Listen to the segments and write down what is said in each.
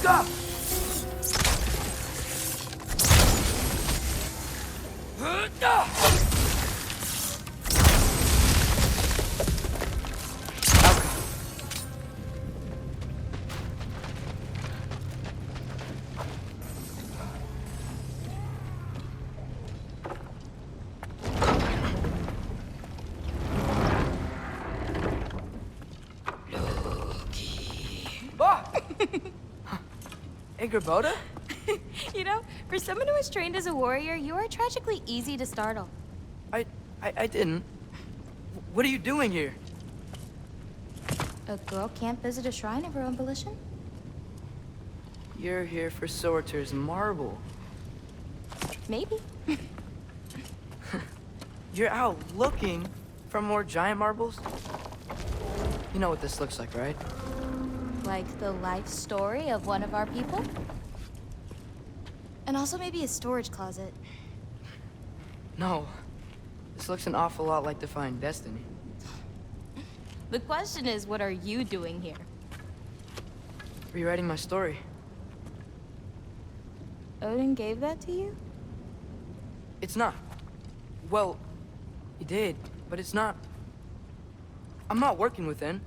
Look up! Boda? You know, for someone who was trained as a warrior, you are tragically easy to startle. I didn't. What are you doing here? A girl can't visit a shrine of her own volition? You're here for Sorter's marble. Maybe. You're out looking for more giant marbles? You know what this looks like, right? Like the life story of one of our people? And also maybe a storage closet. No. This looks an awful lot like Defying Destiny. The question is, what are you doing here? Rewriting my story. Odin gave that to you? It's not. Well, he did, but it's not. I'm not working with him.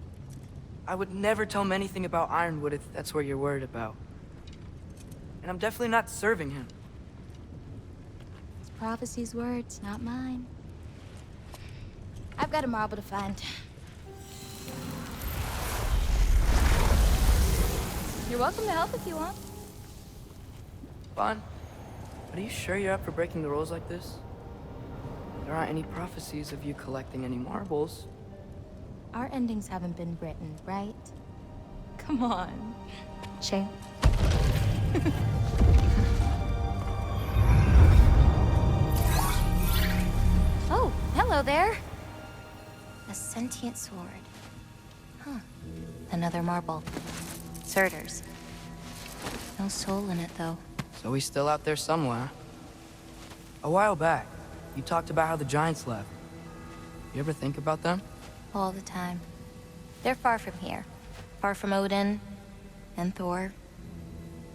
I would never tell him anything about Ironwood if that's what you're worried about. And I'm definitely not serving him. It's prophecy's words, not mine. I've got a marble to find. You're welcome to help if you want. Fine. But are you sure you're up for breaking the rules like this? There aren't any prophecies of you collecting any marbles. Our endings haven't been written, right? Come on. Shame. Oh, hello there. A sentient sword. Huh. Another marble. Surtur's. No soul in it, though. So he's still out there somewhere. A while back, you talked about how the giants left. You ever think about them? All the time. They're far from here. Far from Odin and Thor.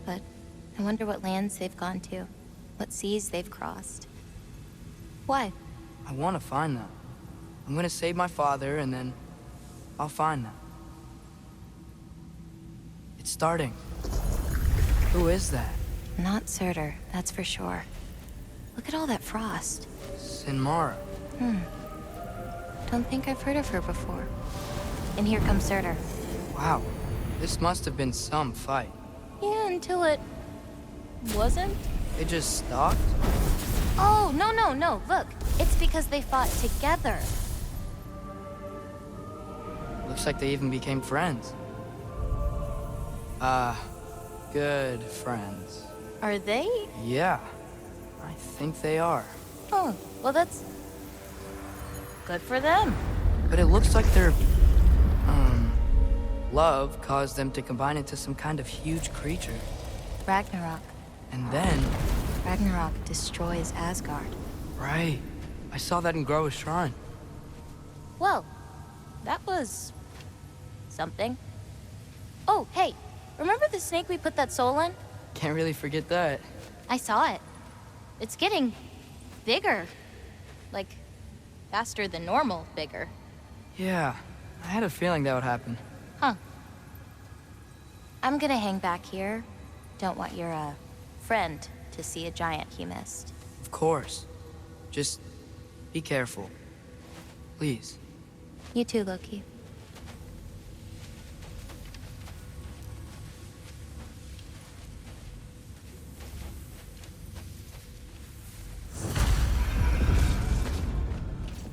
But I wonder what lands they've gone to. What seas they've crossed. Why? I want to find them. I'm gonna save my father, and then I'll find them. It's starting. Who is that? Not Surtur, that's for sure. Look at all that frost. Sinmara. Don't think I've heard of her before. And here comes Surtur. Wow. This must have been some fight. Yeah, until it... wasn't? They just stalked? Oh, no. Look, it's because they fought together. Looks like they even became friends. Good friends. Are they? Yeah, I think they are. Oh, well that's... good for them. But it looks like their, love caused them to combine into some kind of huge creature. Ragnarok. And then... Ragnarok destroys Asgard. Right. I saw that in Groa's shrine. Well, that was... something. Oh, hey, remember the snake we put that soul in? Can't really forget that. I saw it. It's getting... bigger. Like, faster than normal bigger. Yeah, I had a feeling that would happen. Huh. I'm gonna hang back here. Don't want your, friend to see a giant he missed. Of course. Just be careful. Please. You too, Loki.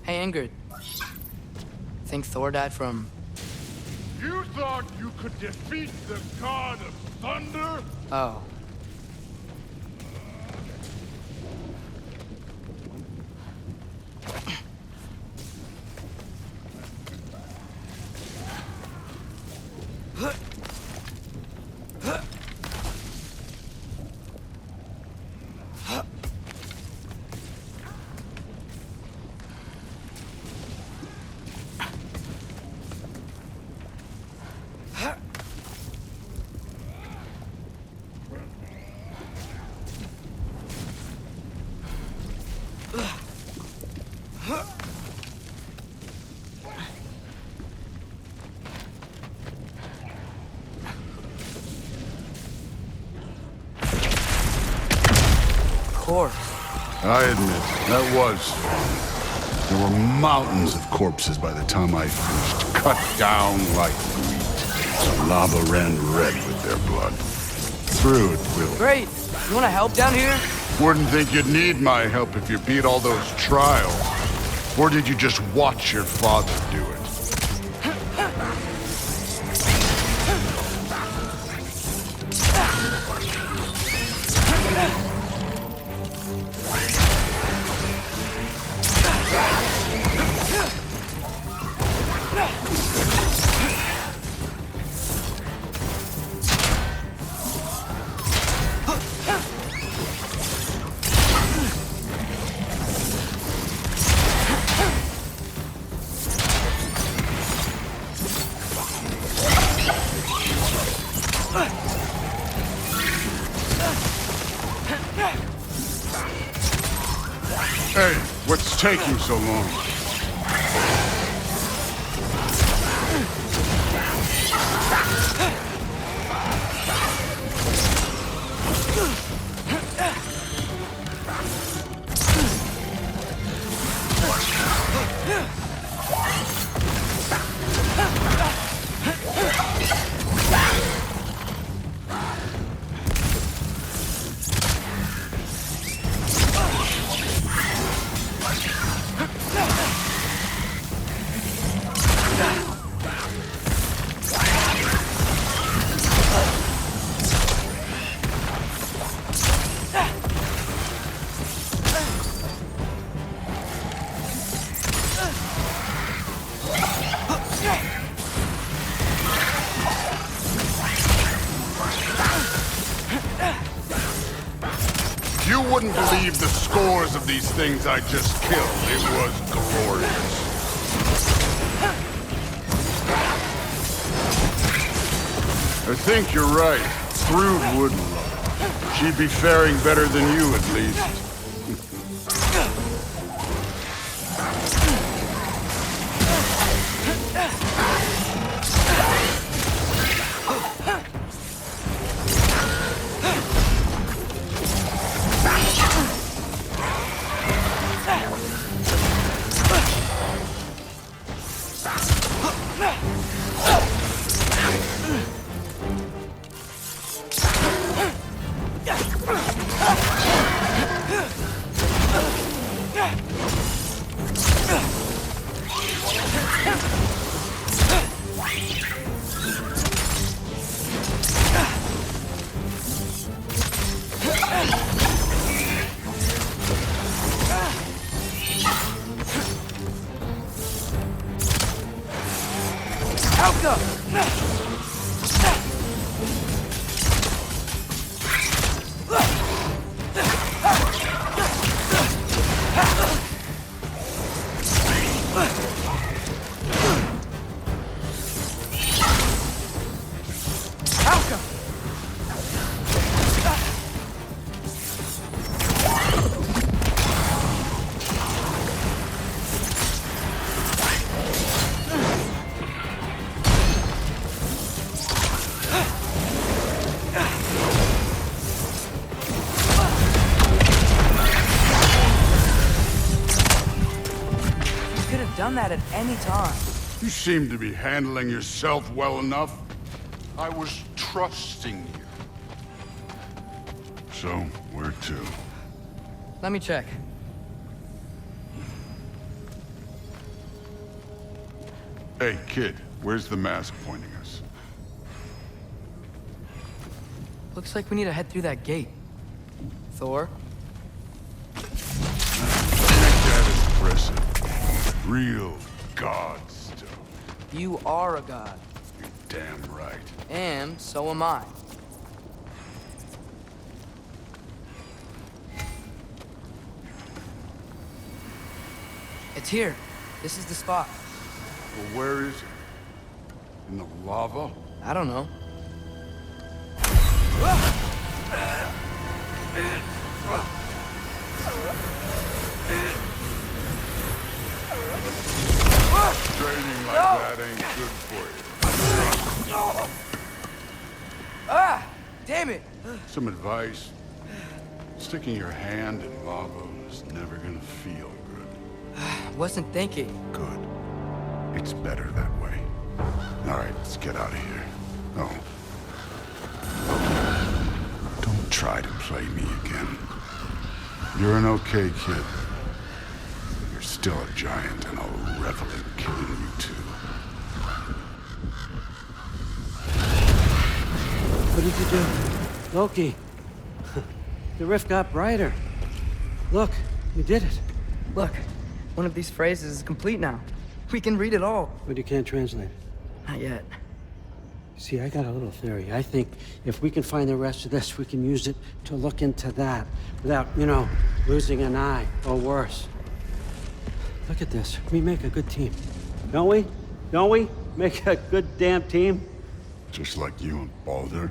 Hey, Ingrid. Think Thor died from... You thought you could defeat the god of thunder? Oh. course. I admit, that was... There were mountains of corpses by the time I finished, cut down like wheat. The lava ran red with their blood. Through it, Will. Great. You want to help down here? Wouldn't think you'd need my help if you beat all those trials. Or did you just watch your father do it? Hey, what's taking so long? You wouldn't believe the scores of these things I just killed. It was glorious. I think you're right. Thrud wouldn't love it. She'd be faring better than you, at least. Done that at any time. You seem to be handling yourself well enough. I was trusting you. So, where to? Let me check. Hey, kid, where's the mask pointing us? Looks like we need to head through that gate. Thor? That is impressive. Real god stuff. You are a god. You're damn right. And so am I. It's here. This is the spot. Well, where is it? In the lava? I don't know. Training like that ain't good for you. Ah! Damn it! Some advice? Sticking your hand in lava is never gonna feel good. I wasn't thinking. Good. It's better that way. All right, let's get out of here. Oh. Don't try to play me again. You're an okay kid. But you're still a giant, and I'll revel in killing you too. What did you do? Loki. The rift got brighter. Look, you did it. Look, one of these phrases is complete now. We can read it all. But you can't translate it. Not yet. See, I got a little theory. I think if we can find the rest of this, we can use it to look into that without, losing an eye or worse. Look at this. We make a good team. Don't we? Don't we? Make a good damn team? Just like you and Baldur.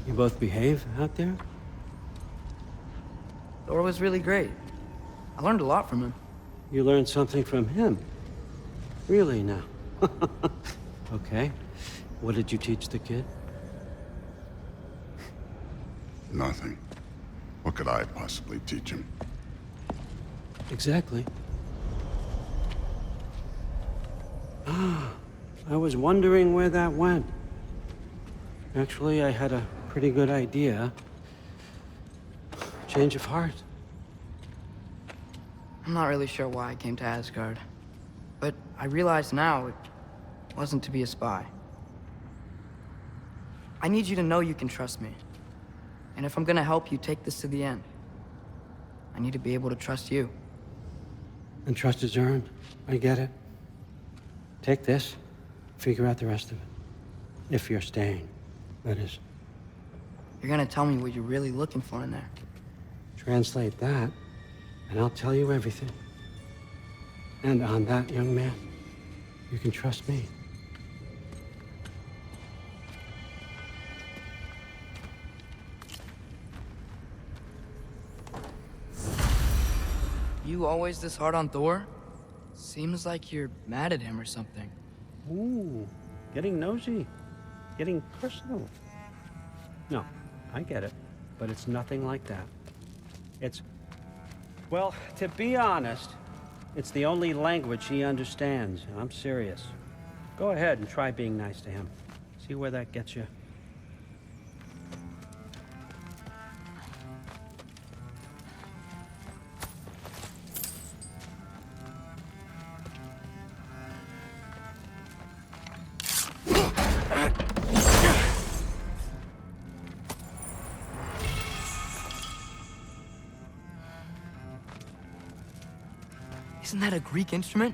You both behave out there? Thor was really great. I learned a lot from him. You learned something from him? Really now? Okay. What did you teach the kid? Nothing. What could I possibly teach him? Exactly. Ah, I was wondering where that went. Actually, I had a pretty good idea. Change of heart. I'm not really sure why I came to Asgard. But I realize now it wasn't to be a spy. I need you to know you can trust me. And if I'm gonna help you take this to the end, I need to be able to trust you. And trust is earned. I get it. Take this, figure out the rest of it. If you're staying, that is. You're gonna tell me what you're really looking for in there. Translate that, and I'll tell you everything. And on that, young man, you can trust me. You always this hard on Thor? Seems like you're mad at him or something. Ooh, getting nosy. Getting personal. No, I get it. But it's nothing like that. It's... Well, to be honest, it's the only language he understands, and I'm serious. Go ahead and try being nice to him. See where that gets you. Isn't that a Greek instrument?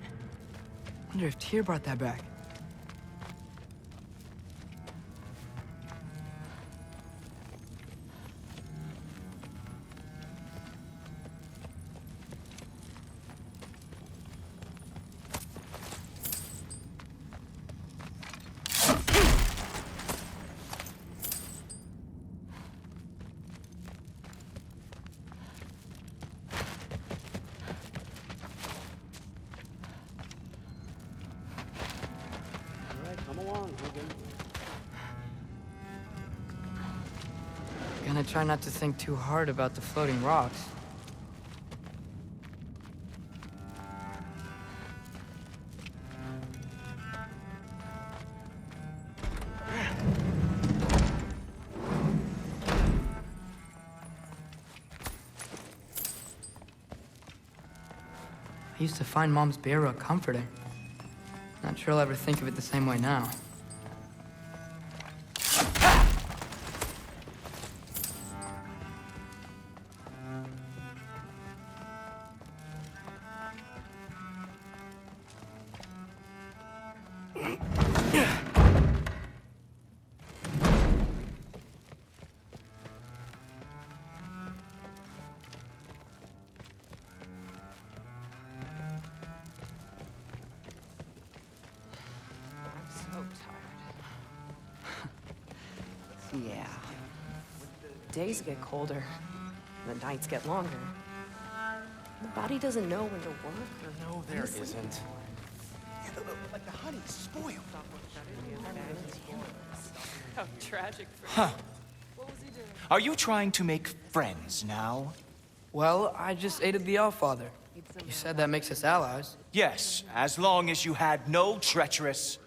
Wonder if Tyr brought that back. Gonna try not to think too hard about the floating rocks. I used to find Mom's bear rug comforting. Not sure I'll ever think of it the same way now. Yeah. Days get colder, and the nights get longer. The body doesn't know when to work or No, there isn't. Like the honey's spoiled. How tragic for Huh. What was he Are you trying to make friends now? Well, I just aided the Allfather. You said that makes us allies. Yes, as long as you had no treacherous...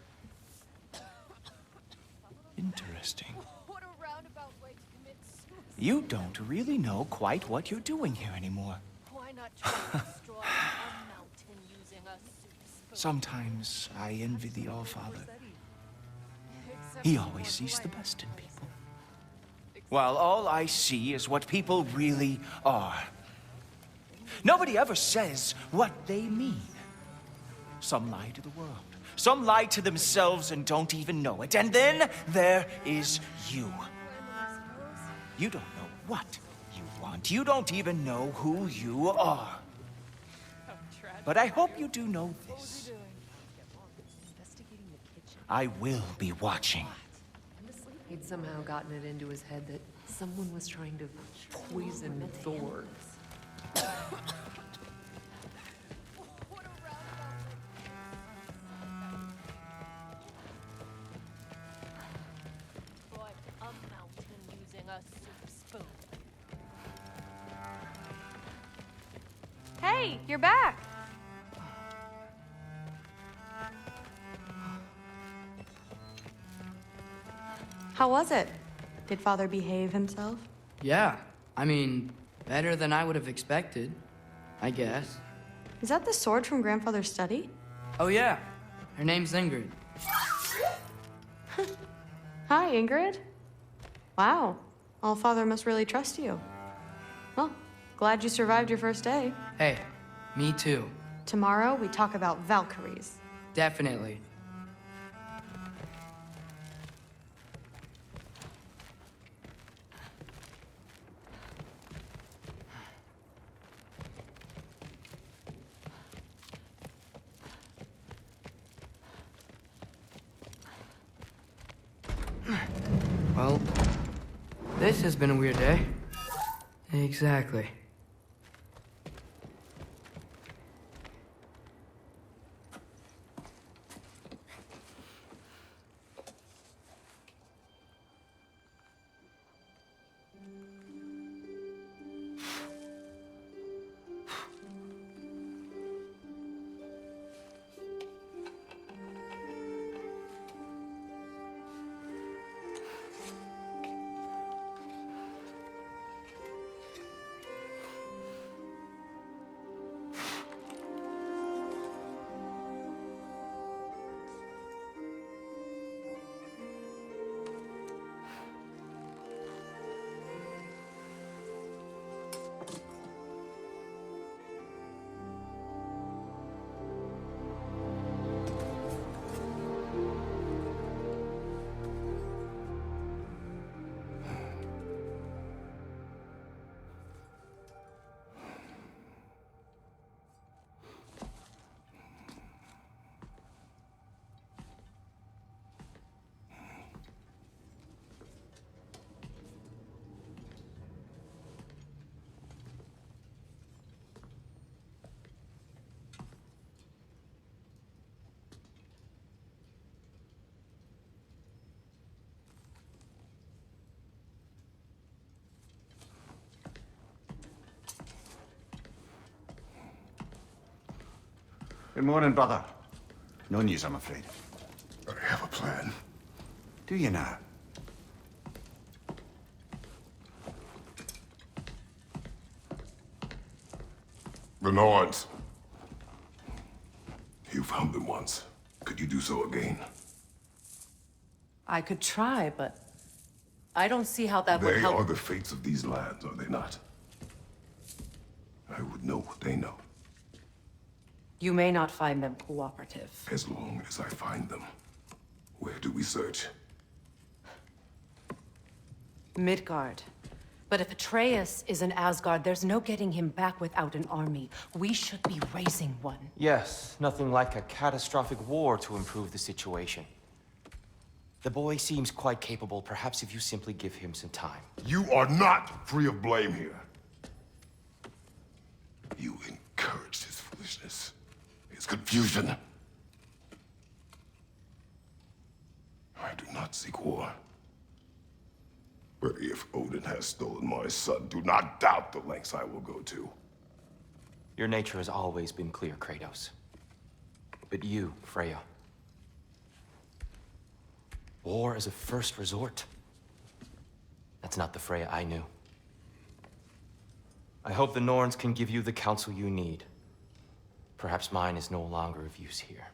Interesting. You don't really know quite what you're doing here anymore. Why not try to destroy a mountain using a soup spoon? Sometimes I envy the Allfather. He always sees the best in people. While all I see is what people really are. Nobody ever says what they mean. Some lie to the world. Some lie to themselves and don't even know it. And then there is you. You don't know what you want. You don't even know who you are. But I hope you do know this. I will be watching. He'd somehow gotten it into his head that someone was trying to poison Thor. A mountain using a soup spoon. Hey, you're back. How was it? Did Father behave himself? Yeah, I mean, better than I would have expected, I guess. Is that the sword from Grandfather's study? Oh yeah, her name's Ingrid. Hi, Ingrid. Wow, Allfather must really trust you. Well, glad you survived your first day. Hey, me too. Tomorrow, we talk about Valkyries. Definitely. Well, this has been a weird day. Exactly. Good morning, brother. No news, I'm afraid. I have a plan. Do you now? The Nords. You found them once. Could you do so again? I could try, but I don't see how that would They help. are the fates of these lands, are they not? I would know what they know, You may not find them cooperative. as long as I find them. Where do we search? Midgard. But if Atreus is in Asgard, there's no getting him back without an army. We should be raising one. Yes, nothing like a catastrophic war to improve the situation. The boy seems quite capable. Perhaps if you simply give him some time. You are not free of blame here. You encouraged his foolishness, his confusion. I do not seek war. If Odin has stolen my son, do not doubt the lengths I will go to. Your nature has always been clear, Kratos. But you, Freya. War as a first resort. That's not the Freya I knew. I hope the Norns can give you the counsel you need. Perhaps mine is no longer of use here.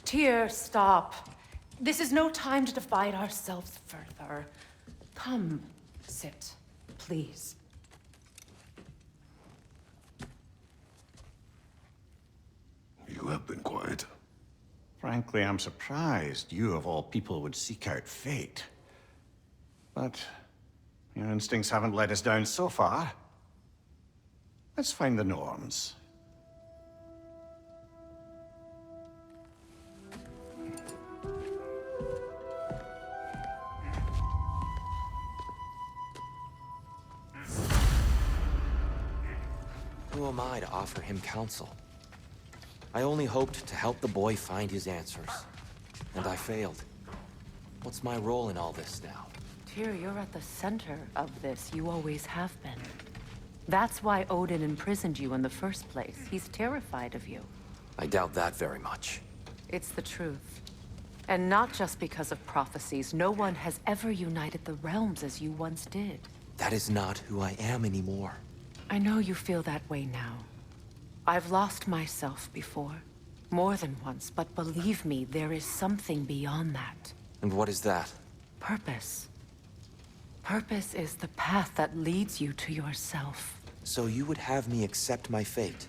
Tyr, stop. This is no time to divide ourselves further. Come, sit, please. You have been quiet. Frankly, I'm surprised you, of all people, would seek out fate. But your instincts haven't let us down so far. Let's find the Norns. Who am I to offer him counsel? I only hoped to help the boy find his answers. And I failed. What's my role in all this now? Tyr, you're at the center of this. You always have been. That's why Odin imprisoned you in the first place. He's terrified of you. I doubt that very much. It's the truth. And not just because of prophecies. No one has ever united the realms as you once did. That is not who I am anymore. I know you feel that way now. I've lost myself before. More than once, but believe me, there is something beyond that. And what is that? Purpose. Purpose is the path that leads you to yourself. So you would have me accept my fate?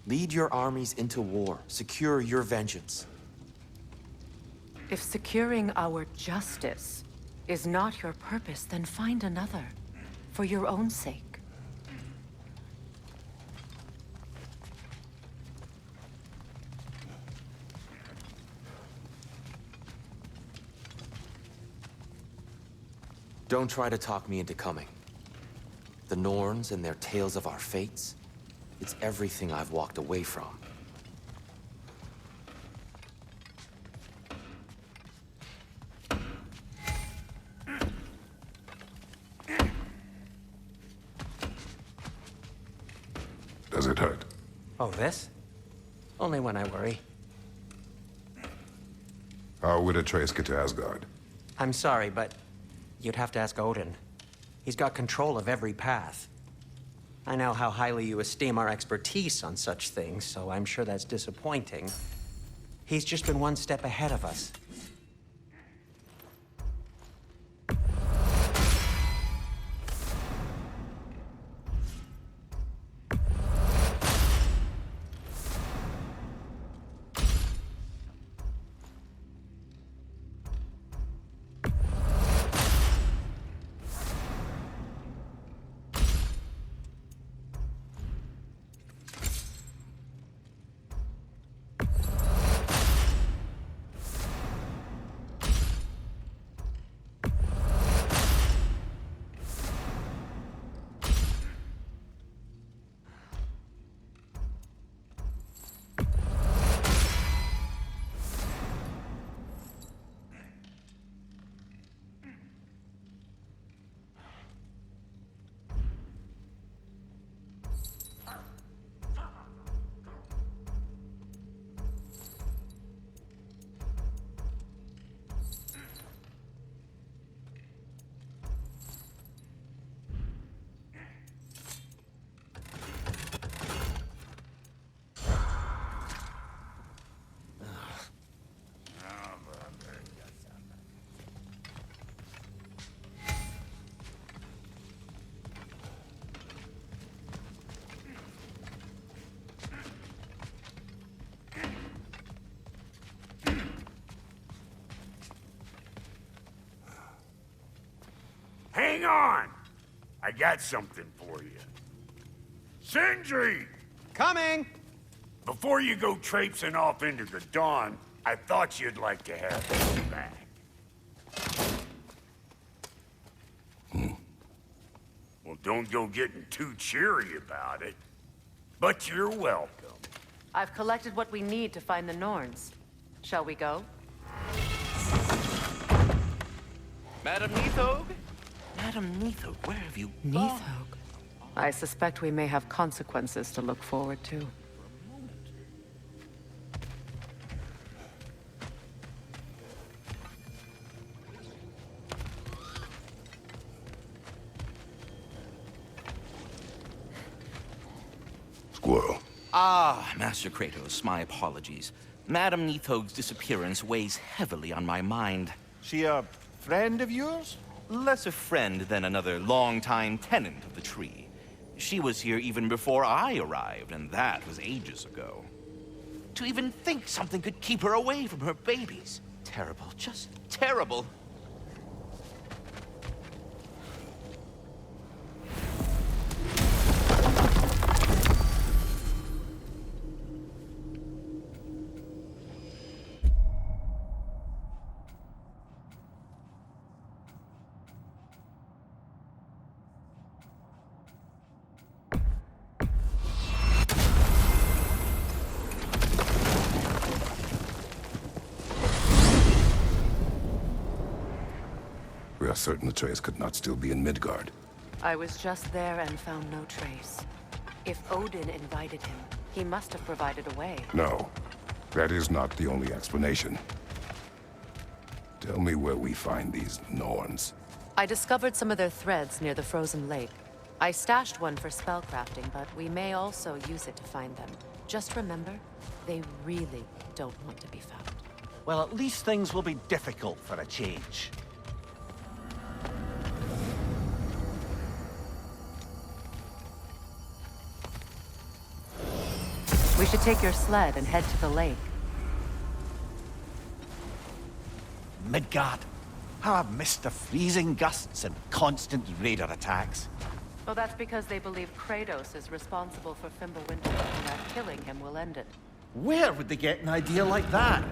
Lead your armies into war, secure your vengeance. If securing our justice is not your purpose, then find another. For your own sake. Don't try to talk me into coming. The Norns and their tales of our fates, it's everything I've walked away from. Does it hurt? Oh, this? Only when I worry. How would Atreus get to Asgard? I'm sorry, but you'd have to ask Odin. He's got control of every path. I know how highly you esteem our expertise on such things, so I'm sure that's disappointing. He's just been one step ahead of us. Hang on! I got something for you. Sindri! Coming! Before you go traipsing off into the dawn, I thought you'd like to have this back. Well, don't go getting too cheery about it. But you're welcome. I've collected what we need to find the Norns. Shall we go? Madam Neathog? Madam Neathog, where have you gone? Neathog. I suspect we may have consequences to look forward to. Squirrel. Ah, Master Kratos, my apologies. Madam Neathog's disappearance weighs heavily on my mind. She a friend of yours? Less a friend than another longtime tenant of the tree. She was here even before I arrived, and that was ages ago. To even think something could keep her away from her babies. Terrible, just terrible. We are certain Atreus could not still be in Midgard. I was just there and found no trace. If Odin invited him, he must have provided a way. No, that is not the only explanation. Tell me where we find these Norns. I discovered some of their threads near the frozen lake. I stashed one for spellcrafting, but we may also use it to find them. Just remember, they really don't want to be found. Well, at least things will be difficult for a change. We should take your sled and head to the lake. Midgard. How I've missed the freezing gusts and constant raider attacks. Well, that's because they believe Kratos is responsible for Fimbulwinter, and that killing him will end it. Where would they get an idea like that?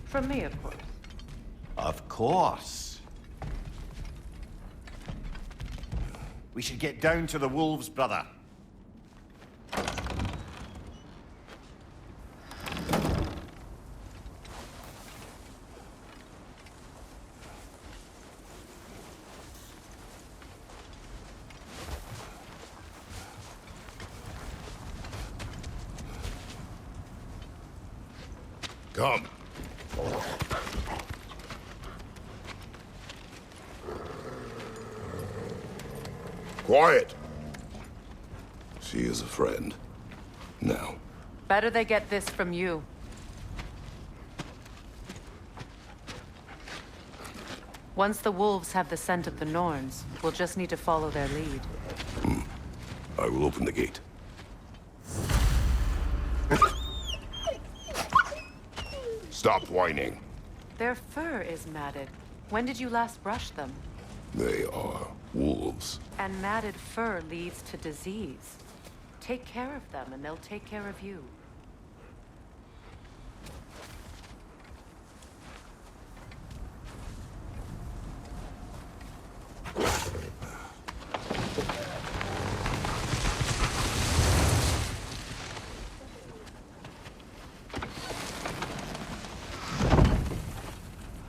From me, of course. Of course. We should get down to the wolves, brother. Come. Quiet. She is a friend. Now. Better they get this from you. Once the wolves have the scent of the Norns, we'll just need to follow their lead. I will open the gate. Stop whining. Their fur is matted. When did you last brush them? They are wolves. And matted fur leads to disease. Take care of them, and they'll take care of you.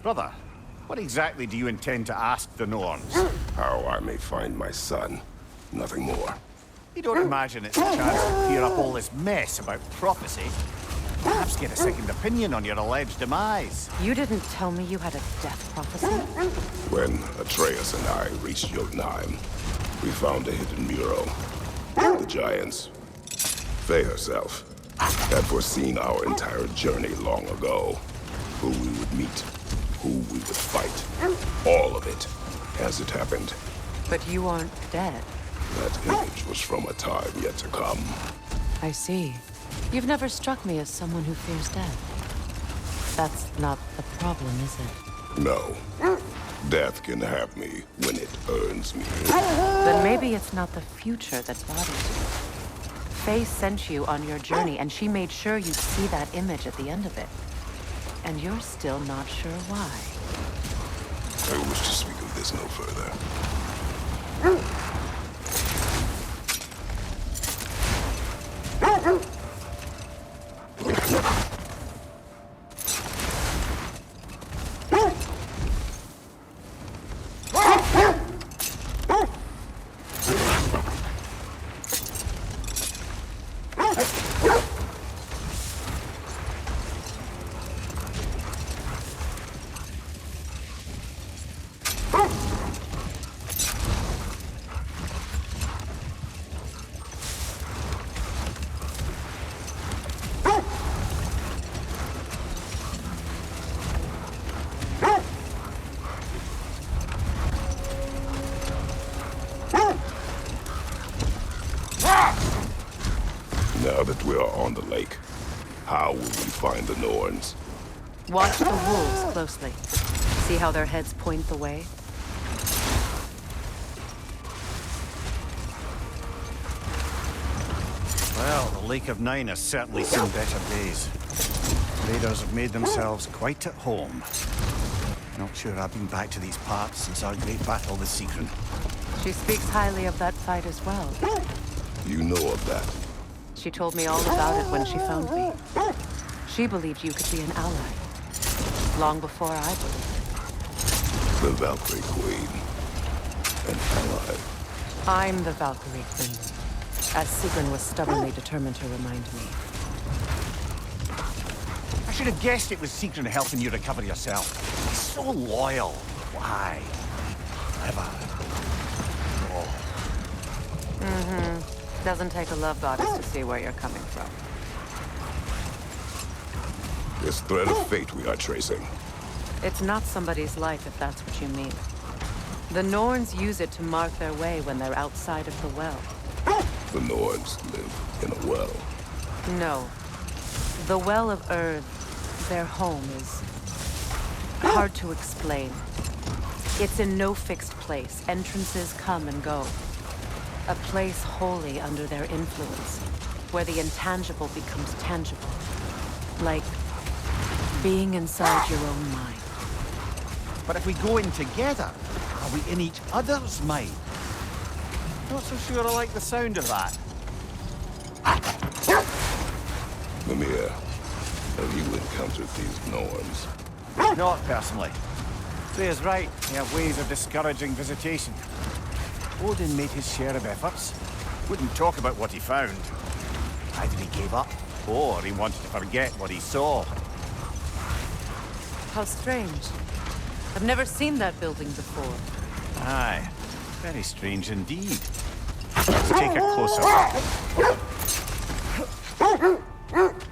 Brother, what exactly do you intend to ask the Norns? How I may find my son. Nothing more. You don't imagine it's a chance to clear up all this mess about prophecy? Perhaps get a second opinion on your alleged demise. You didn't tell me you had a death prophecy? When Atreus and I reached Jotunheim, we found a hidden mural. The giants, Faye herself, had foreseen our entire journey long ago. Who we would meet, who we would fight. All of it, as it happened. But you aren't dead. That image was from a time yet to come. I see. You've never struck me as someone who fears death. That's not the problem, is it? No. Death can have me when it earns me. Then maybe it's not the future that bothers you. Faye sent you on your journey, and she made sure you'd see that image at the end of it. And you're still not sure why. I wish to speak of this no further. we are on the lake, how will we find the Norns? Watch the wolves closely. See how their heads point the way? Well, the Lake of Nine has certainly seen better days. Raiders have made themselves quite at home. Not sure I've been back to these parts since our great battle with Sigrun. She speaks highly of that fight as well. You know of that? She told me all about it when she found me. She believed you could be an ally. Long before I believed it. The Valkyrie Queen. An ally. I'm the Valkyrie Queen, as Sigrun was stubbornly determined to remind me. I should have guessed it was Sigrun helping you recover yourself. He's so loyal. Why? Clever. Doesn't take a love goddess to see where you're coming from. This thread of fate we are tracing. It's not somebody's life, if that's what you mean. The Norns use it to mark their way when they're outside of the well. The Norns live in a well. No. The Well of Earth, their home, is hard to explain. It's in no fixed place. Entrances come and go. A place wholly under their influence, where the intangible becomes tangible. Like being inside your own mind. But if we go in together, are we in each other's mind? Not so sure I like the sound of that. Mimir, have you encountered these Norns? Not personally. Freya's right. They have ways of discouraging visitation. Odin made his share of efforts. Wouldn't talk about what he found. Either he gave up, or he wanted to forget what he saw. How strange. I've never seen that building before. Aye. Very strange indeed. Let's take a closer look.